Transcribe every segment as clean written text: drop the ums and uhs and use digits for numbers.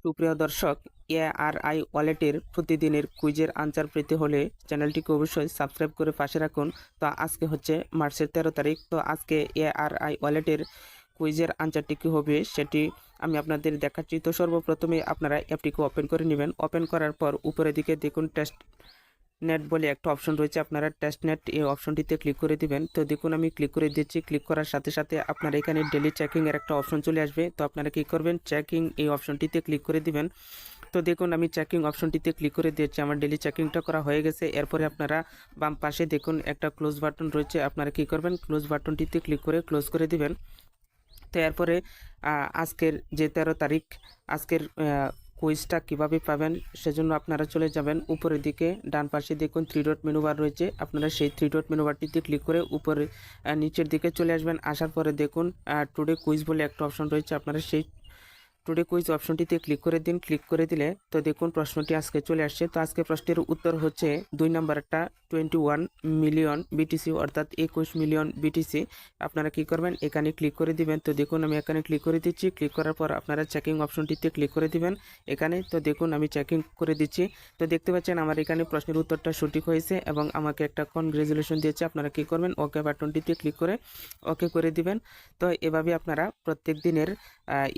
সুপ্রিয় দর্শক, এআরআই ওয়ালেটের প্রতিদিনের কুইজের আনসার পেতে হলে চ্যানেলটিকে অবশ্যই সাবস্ক্রাইব করে পাশে রাখুন। তো আজকে হচ্ছে মার্চের 13 তারিখ। তো আজকে এআরআই ওয়ালেটের কুইজের আনসারটি কী হবে সেটি আমি আপনাদের দেখাচ্ছি। তো সর্বপ্রথমে আপনারা অ্যাপটিকে ওপেন করে নেবেন। ওপেন করার পর উপরের দিকে দেখুন টেস্ট নেট বলে একটা অপশন রয়েছে, আপনারা টেস্ট নেট এই অপশনটিতে ক্লিক করে দিবেন। তো দেখুন আমি ক্লিক করে দিচ্ছি। ক্লিক করার সাথে সাথে আপনারা এখানে ডেলি চেকিং এর একটা অপশন চলে আসবে। তো আপনারা কি করবেন, চেকিং এই অপশনটিতে ক্লিক করে দিবেন। তো দেখুন আমি চেকিং অপশনটিতে ক্লিক করে দিয়েছি, আমার ডেলি চেকিংটা করা হয়ে গেছে। এরপরে আপনারা বাম পাশে দেখুন একটা ক্লোজ বাটন রয়েছে, আপনারা কি করবেন, ক্লোজ বাটনটিতে ক্লিক করে ক্লোজ করে দিবেন। তো এরপরে আজকের যে 13 তারিখ, আজকের কুইজটা কিভাবে পাবেন সেজন্য আপনারা চলে যাবেন উপরের দিকে, ডান পাশে দেখুন 3 ডট মেনু বার রয়েছে, আপনারা সেই 3 ডট মেনু বারটিতে ক্লিক করে উপরে নিচের দিকে চলে আসবেন। আসার পরে দেখুন টুডে কুইজ বলে একটা অপশন রয়েছে, আপনারা সেই টুডে কুইজ অপশনটিতে ক্লিক করে দিন। ক্লিক করে দিলে তো দেখুন প্রশ্নটি আজকে চলে আসছে। তো আজকে প্রশ্নের উত্তর হচ্ছে 2 নম্বরটা 21 মিলিয়ন বিটিসি, অর্থাৎ 21 মিলিয়ন বিটিসি। আপনারা কি করবেন, এখানে ক্লিক করে দিবেন। তো দেখুন আমি এখানে ক্লিক করে দিচ্ছি। ক্লিক করার পর আপনারা চেকিং অপশনটিতে ক্লিক করে দিবেন এখানে। তো দেখুন আমি চেকিং করে দিচ্ছি। তো দেখতে পাচ্ছেন আমার এখানে প্রশ্নের উত্তরটা সঠিক হয়েছে এবং আমাকে একটা কনগ্রেচুলেশন দিয়েছে। আপনারা কি করবেন, ওকে বাটনটিতে ক্লিক করে ওকে করে দিবেন। তো এভাবে আপনারা প্রত্যেক দিনের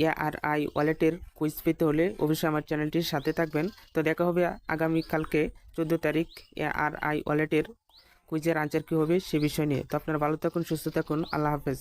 এআরআই ওয়ালেটের কুইজ পেতে হলে অবশ্যই আমার চ্যানেলটির সাথে থাকবেন। তো দেখা হবে আগামীকালকে 14 তারিখ এআরআই ওয়ালেটের কুইজের আনসার কী হবে সে বিষয় নিয়ে। তো আপনারা ভালো থাকুন, সুস্থ থাকুন, আল্লাহ হাফেজ।